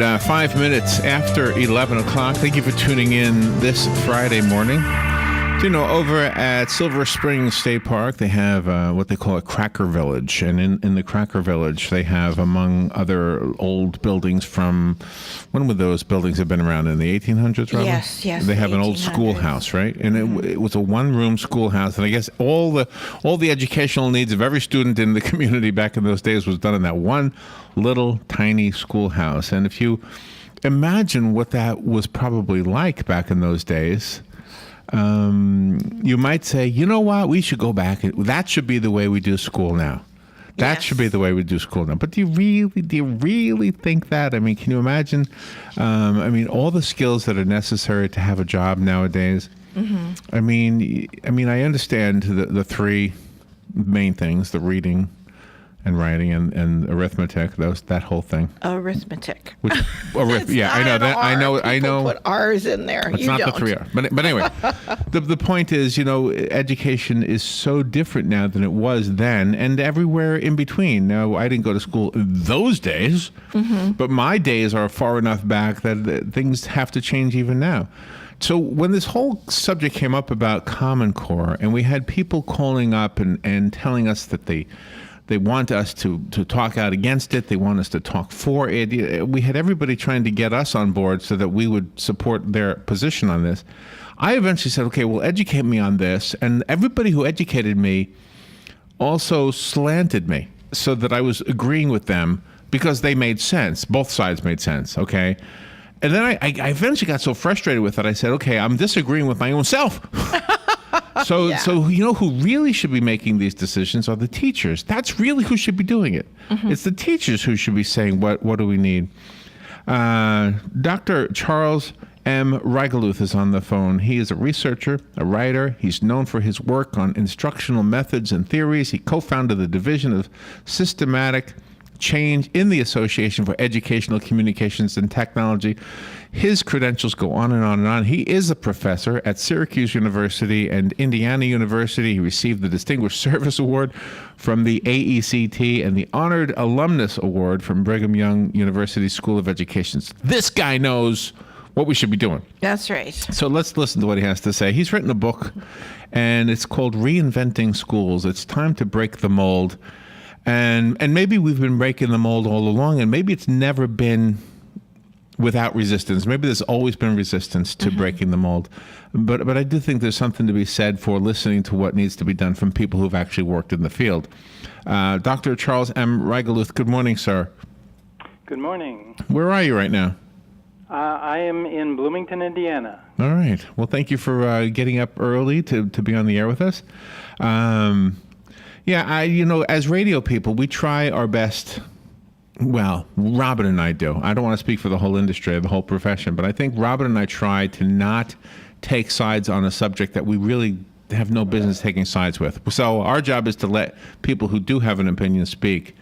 5 minutes after 11 o'clock. Thank you for tuning in this Friday morning. So, over at Silver Springs State Park, they have what they call a Cracker Village. And in the Cracker Village, they have, among other old buildings from, when would those buildings have been around? In the 1800s, Robin? Yes. They have an old schoolhouse, right? And it was a one-room schoolhouse. And I guess all the educational needs of every student in the community back in those days was done in that one little tiny schoolhouse. And if you imagine what that was probably like back in those days, you might say, you know what, we should go back. That should be the way we do school now. That should be the way we do school now. But do you really think that? I mean, can you imagine? All the skills that are necessary to have a job nowadays. Mm-hmm. I understand the three main things: the reading and writing and arithmetic, that whole thing. Arithmetic. I know. Put R's in there. It's not the three R's. But anyway, the point is, education is so different now than it was then, and everywhere in between. Now, I didn't go to school those days, but my days are far enough back that things have to change even now. So when this whole subject came up about Common Core, and we had people calling up and telling us that they want us to talk out against it. They want us to talk for it. We had everybody trying to get us on board so that we would support their position on this. I eventually said, okay, well, educate me on this. And everybody who educated me also slanted me so that I was agreeing with them because they made sense. Both sides made sense, okay? And then I eventually got so frustrated with it, I said, okay, I'm disagreeing with my own self. So who really should be making these decisions are the teachers. That's really who should be doing it. Mm-hmm. It's the teachers who should be saying, what do we need? Dr. Charles M. Reigeluth is on the phone. He is a researcher, a writer. He's known for his work on instructional methods and theories. He co-founded the Division of Systematic Change in the Association for Educational Communications and Technology. His credentials go on and on and on. He is a professor at Syracuse University and Indiana University. He received the Distinguished Service Award from the AECT and the Honored Alumnus Award from Brigham Young University School of Education. This guy knows what we should be doing. That's right. So let's listen to what he has to say. He's written a book, and it's called Reinventing Schools. It's time to break the mold. And maybe we've been breaking the mold all along, and maybe it's never been without resistance. Maybe there's always been resistance to breaking the mold. But I do think there's something to be said for listening to what needs to be done from people who've actually worked in the field. Dr. Charles M. Reigeluth, good morning, sir. Good morning. Where are you right now? I am in Bloomington, Indiana. All right. Well, thank you for getting up early to be on the air with us. As radio people, we try our best. Well, Robin and I do. I don't want to speak for the whole industry or the whole profession, but I think Robin and I try to not take sides on a subject that we really have no business taking sides with. So our job is to let people who do have an opinion speak.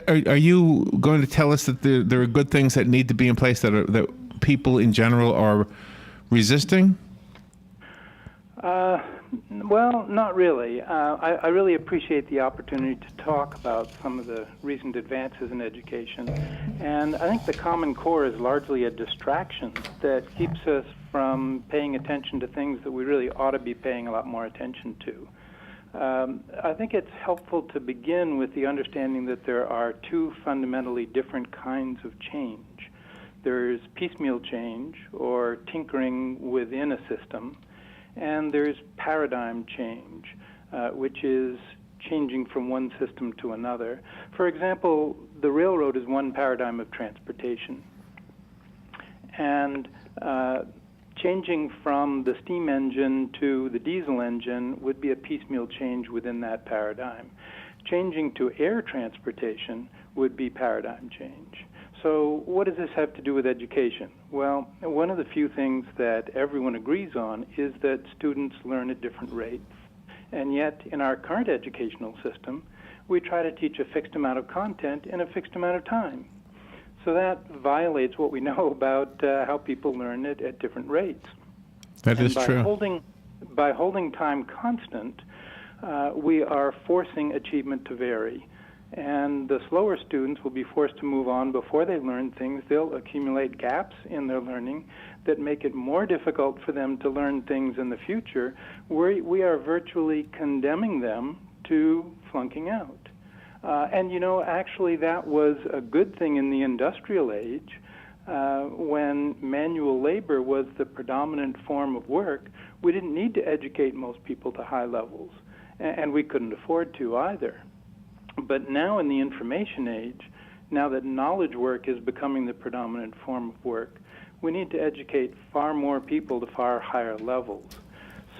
Are you going to tell us that there are good things that need to be in place that people in general are resisting? Well, not really. I really appreciate the opportunity to talk about some of the recent advances in education. And I think the Common Core is largely a distraction that keeps us from paying attention to things that we really ought to be paying a lot more attention to. I think it's helpful to begin with the understanding that there are two fundamentally different kinds of change. There's piecemeal change, or tinkering within a system, and there's paradigm change, which is changing from one system to another. For example, the railroad is one paradigm of transportation. And changing from the steam engine to the diesel engine would be a piecemeal change within that paradigm. Changing to air transportation would be paradigm change. So what does this have to do with education? Well, one of the few things that everyone agrees on is that students learn at different rates. And yet, in our current educational system, we try to teach a fixed amount of content in a fixed amount of time. So that violates what we know about how people learn it at different rates. That is true. By holding time constant, we are forcing achievement to vary. And the slower students will be forced to move on before they learn things. They'll accumulate gaps in their learning that make it more difficult for them to learn things in the future. We are virtually condemning them to flunking out. And, actually that was a good thing in the industrial age when manual labor was the predominant form of work. We didn't need to educate most people to high levels, and we couldn't afford to either. But now in the information age, now that knowledge work is becoming the predominant form of work, we need to educate far more people to far higher levels.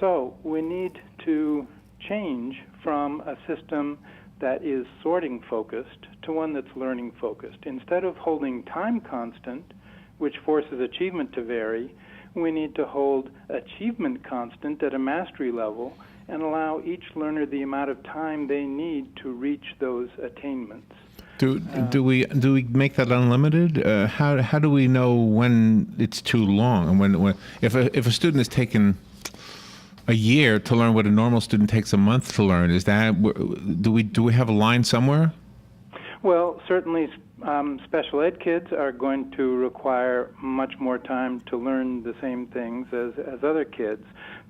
So we need to change from a system that is sorting focused to one that's learning focused. Instead of holding time constant, which forces achievement to vary, we need to hold achievement constant at a mastery level and allow each learner the amount of time they need to reach those attainments. Do we make that unlimited? How do we know when it's too long? And when if a student has taken a year to learn what a normal student takes a month to learn, do we have a line somewhere? Well, certainly special ed kids are going to require much more time to learn the same things as other kids.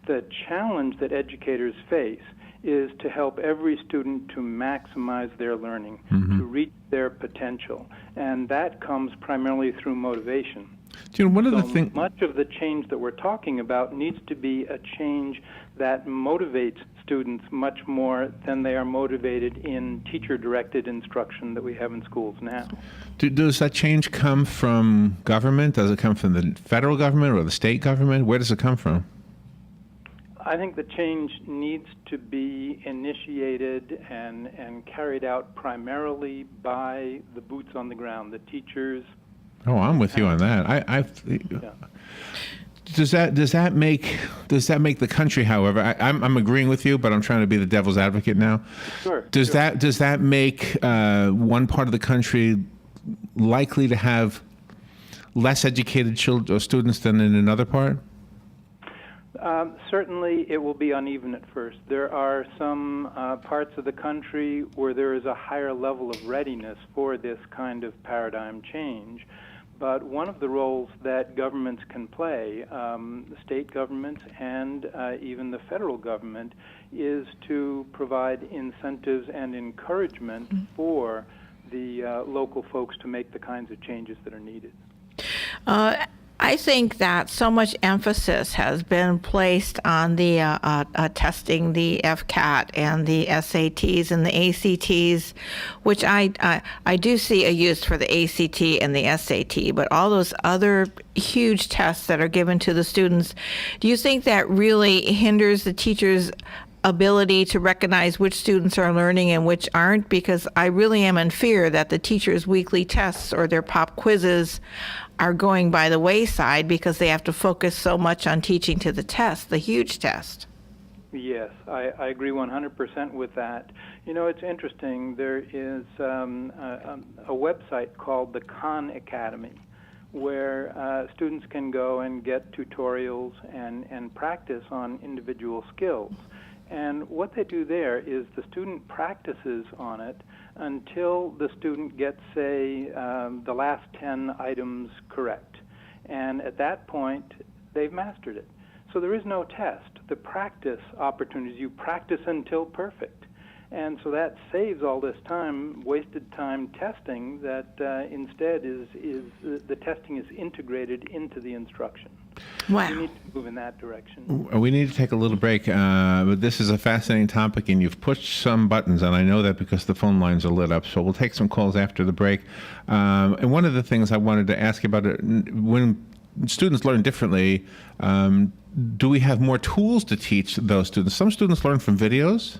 The challenge that educators face is to help every student to maximize their learning, to reach their potential. And that comes primarily through motivation. One of the things, much of the change that we're talking about needs to be a change that motivates students much more than they are motivated in teacher-directed instruction that we have in schools now. Does that change come from government? Does it come from the federal government or the state government? Where does it come from? I think the change needs to be initiated and carried out primarily by the boots on the ground, the teachers. Oh, I'm with you on that. Yeah. Does that make the country? However, I'm agreeing with you, but I'm trying to be the devil's advocate now. Sure. Does that make one part of the country likely to have less educated students than in another part? Certainly, it will be uneven at first. There are some parts of the country where there is a higher level of readiness for this kind of paradigm change. But one of the roles that governments can play, the state governments and even the federal government, is to provide incentives and encouragement for the local folks to make the kinds of changes that are needed. I think that so much emphasis has been placed on the testing, the FCAT and the SATs and the ACTs, which I do see a use for the ACT and the SAT, but all those other huge tests that are given to the students, do you think that really hinders the teachers' ability to recognize which students are learning and which aren't? Because I really am in fear that the teachers' weekly tests or their pop quizzes are going by the wayside because they have to focus so much on teaching to the test, the huge test. Yes, I agree 100% with that. It's interesting. There is a website called the Khan Academy where students can go and get tutorials and practice on individual skills. And what they do there is the student practices on it until the student gets, say, the last 10 items correct. And at that point, they've mastered it. So there is no test. The practice opportunities, you practice until perfect. And so that saves all this time, wasted time testing that instead is the testing is integrated into the instruction. Wow. We need to move in that direction. We need to take a little break, but this is a fascinating topic, and you've pushed some buttons, and I know that because the phone lines are lit up. So we'll take some calls after the break. And one of the things I wanted to ask you about, when students learn differently, do we have more tools to teach those students? Some students learn from videos,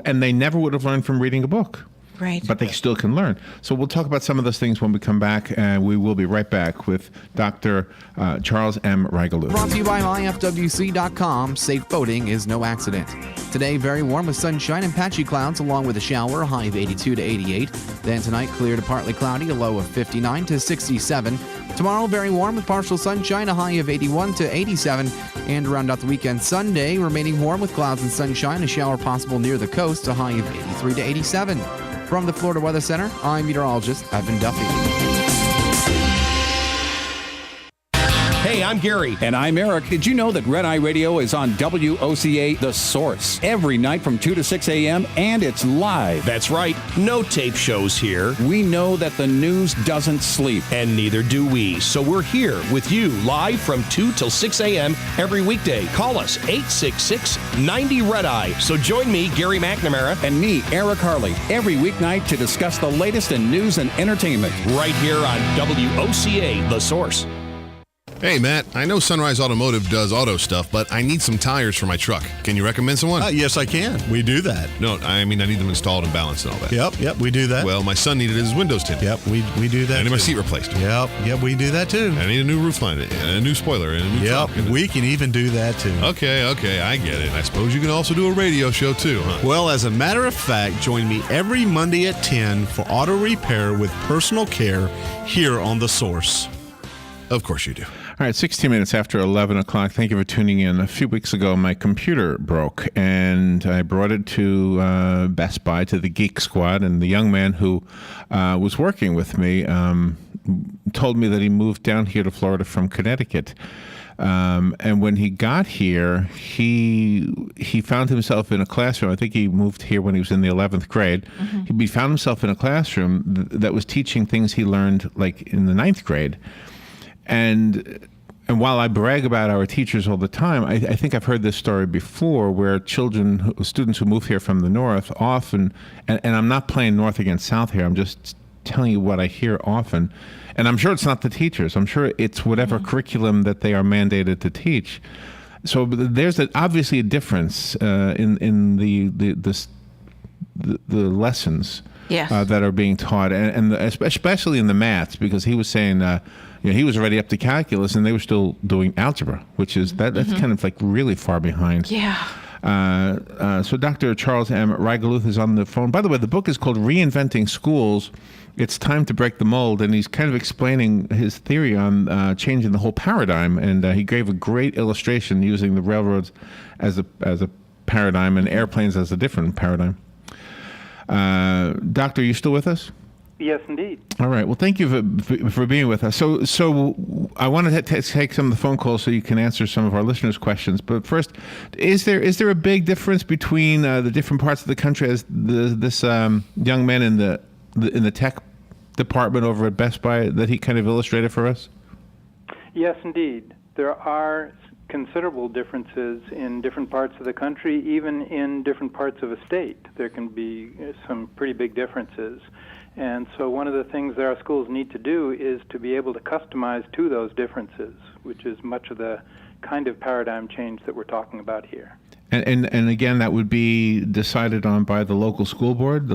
and they never would have learned from reading a book. Right. But they still can learn. So we'll talk about some of those things when we come back, and we will be right back with Dr. Charles M. Reigeluth. Brought to you by myfwc.com. Safe boating is no accident. Today, very warm with sunshine and patchy clouds along with a shower, a high of 82 to 88. Then tonight, clear to partly cloudy, a low of 59 to 67. Tomorrow, very warm with partial sunshine, a high of 81 to 87. And round out the weekend, Sunday, remaining warm with clouds and sunshine, a shower possible near the coast, a high of 83 to 87. From the Florida Weather Center, I'm meteorologist Evan Duffy. Hey, I'm Gary. And I'm Eric. Did you know that Red Eye Radio is on WOCA The Source every night from 2 to 6 a.m. and it's live? That's right. No tape shows here. We know that the news doesn't sleep. And neither do we. So we're here with you live from 2 till 6 a.m. every weekday. Call us 866-90-RED-EYE. So join me, Gary McNamara. And me, Eric Harley, every weeknight to discuss the latest in news and entertainment. Right here on WOCA The Source. Hey, Matt, I know Sunrise Automotive does auto stuff, but I need some tires for my truck. Can you recommend someone? Yes, I can. We do that. No, I mean, I need them installed and balanced and all that. Yep, we do that. Well, my son needed his windows tinted. Yep, we do that. I need my too. seat replaced. Yep, we do that too. I need a new roof line, and a new spoiler, and a new Yep, trunk. we can even do that too. Okay, I get it. I suppose you can also do a radio show too, huh? Well, as a matter of fact, join me every Monday at 10 for auto repair with personal care here on The Source. Of course you do. All right, 16 minutes after 11 o'clock. Thank you for tuning in. A few weeks ago, my computer broke, and I brought it to Best Buy, to the Geek Squad, and the young man who was working with me told me that he moved down here to Florida from Connecticut. And when he got here, he found himself in a classroom. I think he moved here when he was in the 11th grade. Mm-hmm. He found himself in a classroom that was teaching things he learned like in the 9th grade. And while I brag about our teachers all the time, I think I've heard this story before where students who move here from the north often, and I'm not playing north against south here, I'm just telling you what I hear often, and I'm sure it's not the teachers, I'm sure it's whatever curriculum that they are mandated to teach. So there's obviously a difference in the lessons. Yes. That are being taught, and especially in the maths, because he was saying he was already up to calculus, and they were still doing algebra, which is that's kind of like really far behind. Yeah. So Dr. Charles M. Reigeluth is on the phone. By the way, the book is called Reinventing Schools. It's time to break the mold, and he's kind of explaining his theory on changing the whole paradigm, and he gave a great illustration using the railroads as a paradigm and airplanes as a different paradigm. Doctor, are you still with us? Yes, indeed. All right. Well, thank you for being with us. So I wanted to take some of the phone calls so you can answer some of our listeners' questions. But first, is there a big difference between the different parts of the country, as this young man in the tech department over at Best Buy that he kind of illustrated for us? Yes, indeed. There are considerable differences in different parts of the country, even in different parts of a state. There can be some pretty big differences. And so one of the things that our schools need to do is to be able to customize to those differences, which is much of the kind of paradigm change that we're talking about here. And again, that would be decided on by the local school board, at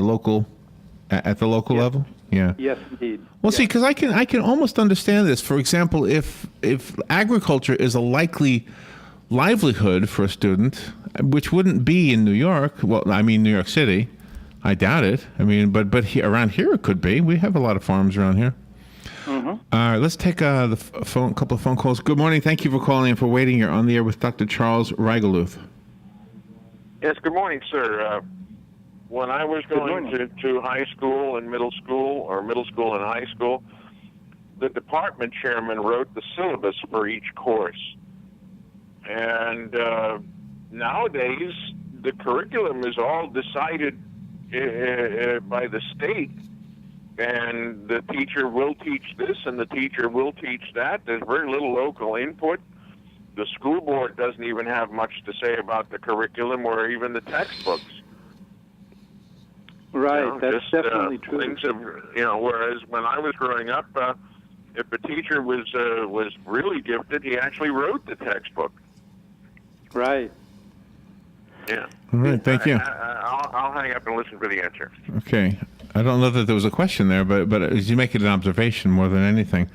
the local level? Yeah. Yes, indeed. Well, see, because I can almost understand this. For example, if agriculture is a likely livelihood for a student, which wouldn't be in New York. Well, I mean New York City. I doubt it. I mean, but around here it could be. We have a lot of farms around here. Mm-hmm. All right, let's take a couple of phone calls. Good morning. Thank you for calling and for waiting. You're on the air with Dr. Charles Reigeluth. Yes, good morning, sir. When I was going to high school and middle school, or middle school and high school, the department chairman wrote the syllabus for each course. And nowadays, the curriculum is all decided by the state, and the teacher will teach this and the teacher will teach that. There's very little local input. The school board doesn't even have much to say about the curriculum or even the textbooks. Right, that's definitely true. Things have, whereas when I was growing up, if a teacher was really gifted, he actually wrote the textbook. Right. Yeah. All right, thank you. I'll hang up and listen for the answer. Okay. I don't know that there was a question there, but you make it an observation more than anything.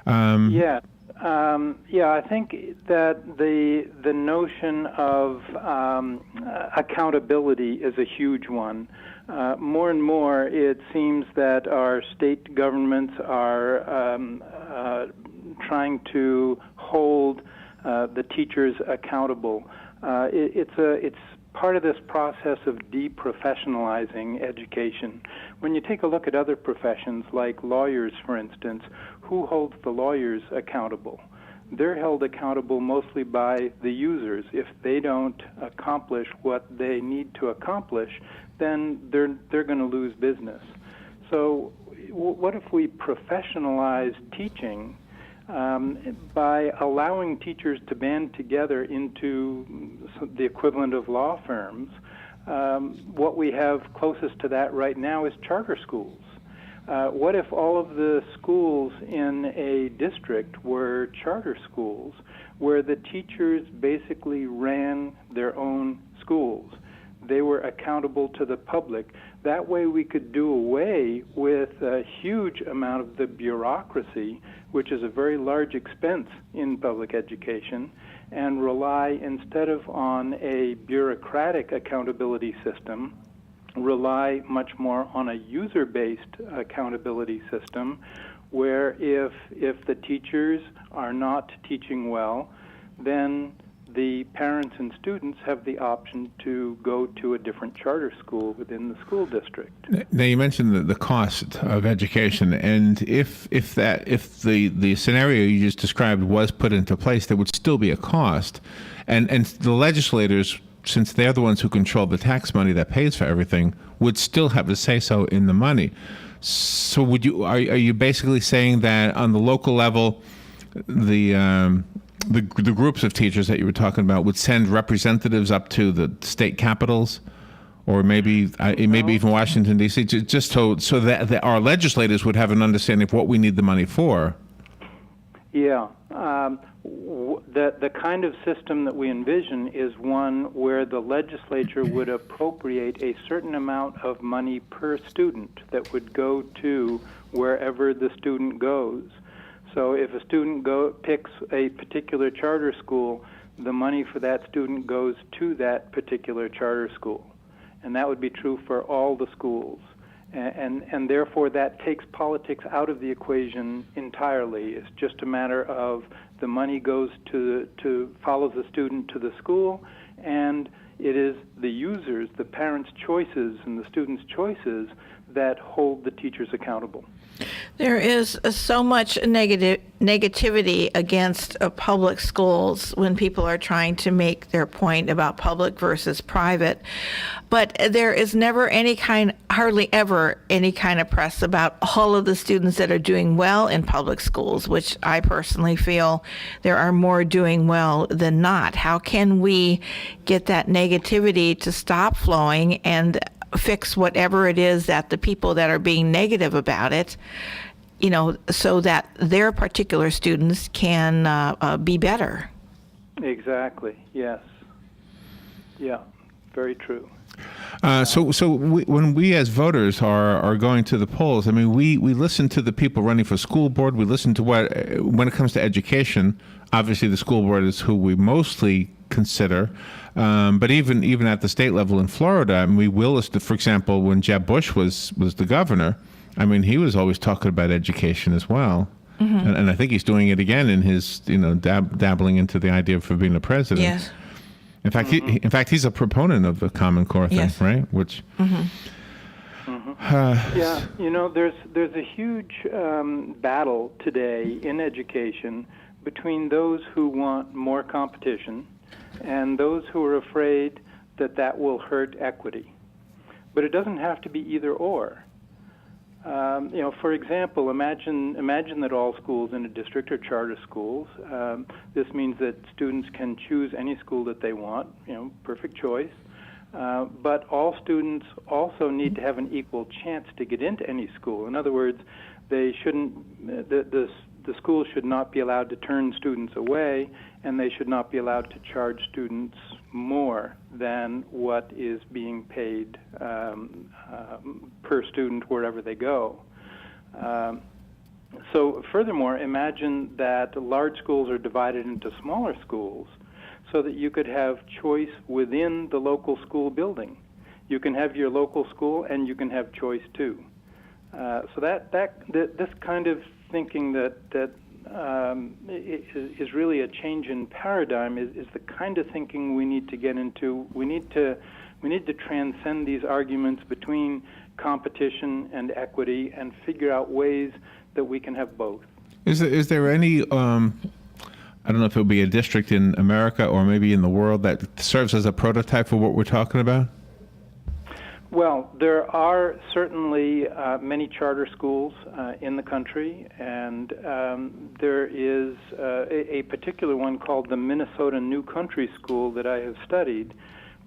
Yeah, I think that the notion of accountability is a huge one. More and more, it seems that our state governments are trying to hold the teachers accountable. It's part of this process of deprofessionalizing education. When you take a look at other professions, like lawyers, for instance, who holds the lawyers accountable? They're held accountable mostly by the users. If they don't accomplish what they need to accomplish, then they're going to lose business. So what if we professionalize teaching by allowing teachers to band together into the equivalent of law firms? What we have closest to that right now is charter schools. What if all of the schools in a district were charter schools where the teachers basically ran their own schools? They were accountable to the public. That way we could do away with a huge amount of the bureaucracy, which is a very large expense in public education, and rely, instead of on a bureaucratic accountability system, rely much more on a user-based accountability system, where if the teachers are not teaching well, then the parents and students have the option to go to a different charter school within the school district. Now, you mentioned the cost of education, and if the scenario you just described was put into place, there would still be a cost, and the legislators, since they're the ones who control the tax money that pays for everything, would still have a say-so in the money. So are you basically saying that on the local level, the groups of teachers that you were talking about would send representatives up to the state capitals, or maybe even Washington, D.C., just so that our legislators would have an understanding of what we need the money for? Yeah. The kind of system that we envision is one where the legislature would appropriate a certain amount of money per student that would go to wherever the student goes. So if a student picks a particular charter school, the money for that student goes to that particular charter school. And that would be true for all the schools. And therefore that takes politics out of the equation entirely. It's just a matter of the money goes follows the student to the school, and it is the users, the parents' choices and the students' choices that hold the teachers accountable. There is so much negativity against public schools when people are trying to make their point about public versus private. But there is hardly ever any kind of press about all of the students that are doing well in public schools, which I personally feel there are more doing well than not. How can we get that negativity to stop flowing and fix whatever it is that the people that are being negative about it, so that their particular students can be better? Exactly. Yes. Yeah. Very true. When we as voters are going to the polls, I mean, we listen to the people running for school board. We listen to when it comes to education, obviously the school board is who we mostly consider. But even at the state level in Florida, I mean, we will listen to, for example, when Jeb Bush was the governor, I mean, he was always talking about education as well. Mm-hmm. And I think he's doing it again in his, dabbling into the idea for being the president. Yes. In fact, mm-hmm. He's a proponent of the Common Core thing, yes. Right? Which. Mm-hmm. Yeah, there's a huge battle today in education between those who want more competition and those who are afraid that will hurt equity. But it doesn't have to be either or. For example, imagine that all schools in a district are charter schools. This means that students can choose any school that they want, perfect choice. But all students also need to have an equal chance to get into any school. In other words, they shouldn't. The school should not be allowed to turn students away, and they should not be allowed to charge students more than what is being paid per student wherever they go. So furthermore, imagine that large schools are divided into smaller schools so that you could have choice within the local school building. You can have your local school and you can have choice too. So this kind of thinking that is really a change in paradigm, is the kind of thinking we need to get into. We need to transcend these arguments between competition and equity and figure out ways that we can have both. Is there any, I don't know if it would be a district in America or maybe in the world that serves as a prototype for what we're talking about? Well, there are certainly many charter schools in the country, and there is a particular one called the Minnesota New Country School that I have studied,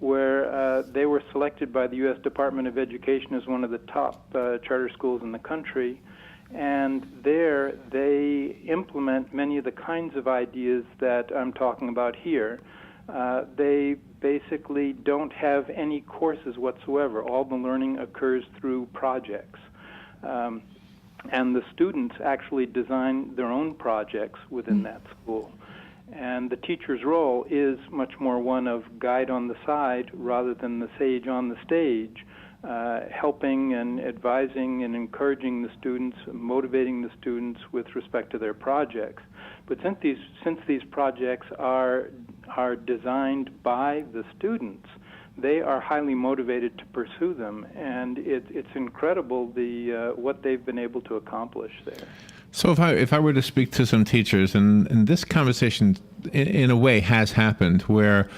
where they were selected by the U.S. Department of Education as one of the top charter schools in the country. And there they implement many of the kinds of ideas that I'm talking about here. They basically don't have any courses whatsoever. All the learning occurs through projects. And the students actually design their own projects within that school. And the teacher's role is much more one of guide on the side rather than the sage on the stage, helping and advising and encouraging the students, motivating the students with respect to their projects. But since these projects are designed by the students, they are highly motivated to pursue them, and it's incredible what they've been able to accomplish there. So if I were to speak to some teachers, and this conversation in a way has happened, where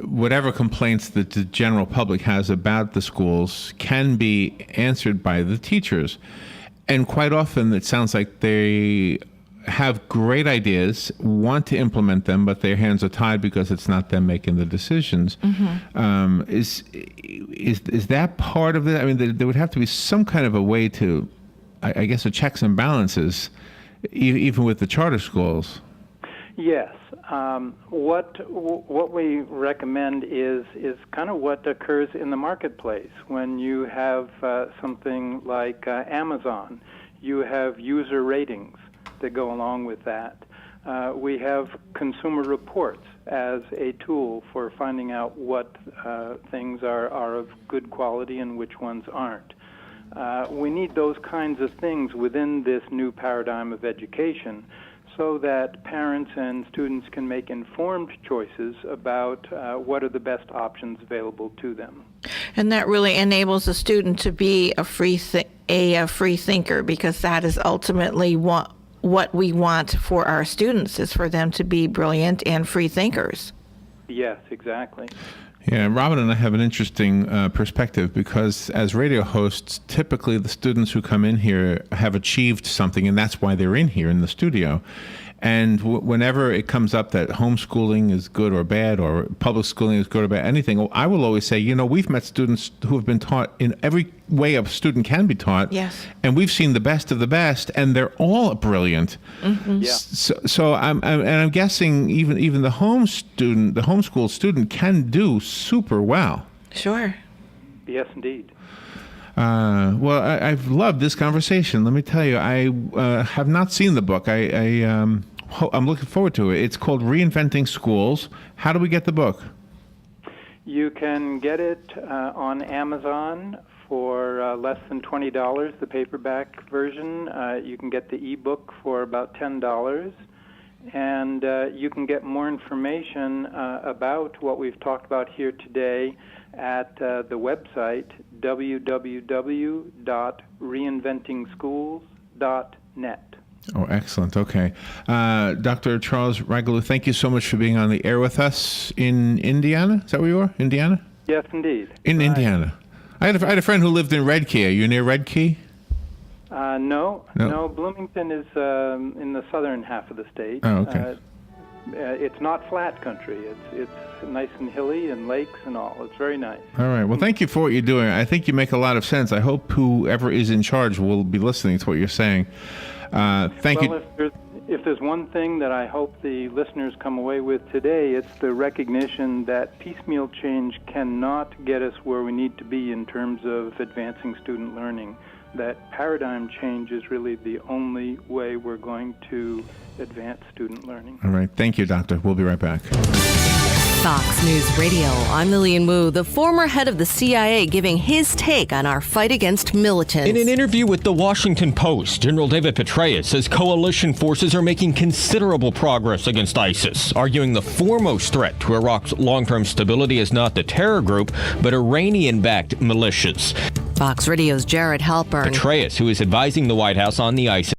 whatever complaints that the general public has about the schools can be answered by the teachers. And quite often it sounds like they have great ideas, want to implement them, but their hands are tied because it's not them making the decisions. Mm-hmm. Is that part of it? I mean, there would have to be some kind of a way to, I guess, a checks and balances, even with the charter schools. Yes. What we recommend is kind of what occurs in the marketplace when you have something like Amazon. You have user ratings that go along with that. We have consumer reports as a tool for finding out what things are of good quality and which ones aren't. We need those kinds of things within this new paradigm of education, so that parents and students can make informed choices about what are the best options available to them. And that really enables the student to be a free thinker, because that is ultimately what we want for our students, is for them to be brilliant and free thinkers. Yes, exactly. Yeah, Robin and I have an interesting perspective, because as radio hosts, typically the students who come in here have achieved something, and that's why they're in here in the studio. And whenever it comes up that homeschooling is good or bad, or public schooling is good or bad, anything, I will always say, we've met students who have been taught in every way a student can be taught. Yes. And we've seen the best of the best, and they're all brilliant. Mm-hmm. Yeah. So I'm guessing even the homeschool student can do super well. Sure. Yes, indeed. Well, I've loved this conversation. Let me tell you, I have not seen the book. I'm looking forward to it. It's called Reinventing Schools. How do we get the book? You can get it on Amazon for less than $20, the paperback version. You can get the ebook for about $10. And you can get more information about what we've talked about here today at the website www.reinventingschools.net. Oh, excellent. Okay. Dr. Charles Reigeluth, thank you so much for being on the air with us in Indiana. Is that where you are? Indiana? Yes, indeed. In Indiana. I had a friend who lived in Red Key. Are you near Red Key? No. Bloomington is in the southern half of the state. Oh, okay. It's not flat country. It's nice and hilly and lakes and all. It's very nice. All right. Well, thank you for what you're doing. I think you make a lot of sense. I hope whoever is in charge will be listening to what you're saying. Thank you. If there's one thing that I hope the listeners come away with today, it's the recognition that piecemeal change cannot get us where we need to be in terms of advancing student learning. That paradigm change is really the only way we're going to advance student learning. All right. Thank you, Doctor. We'll be right back. Fox News Radio, I'm Lillian Wu, the former head of the CIA, giving his take on our fight against militants. In an interview with The Washington Post, General David Petraeus says coalition forces are making considerable progress against ISIS, arguing the foremost threat to Iraq's long-term stability is not the terror group, but Iranian-backed militias. Fox Radio's Jared Halpern. Petraeus, who is advising the White House on the ISIS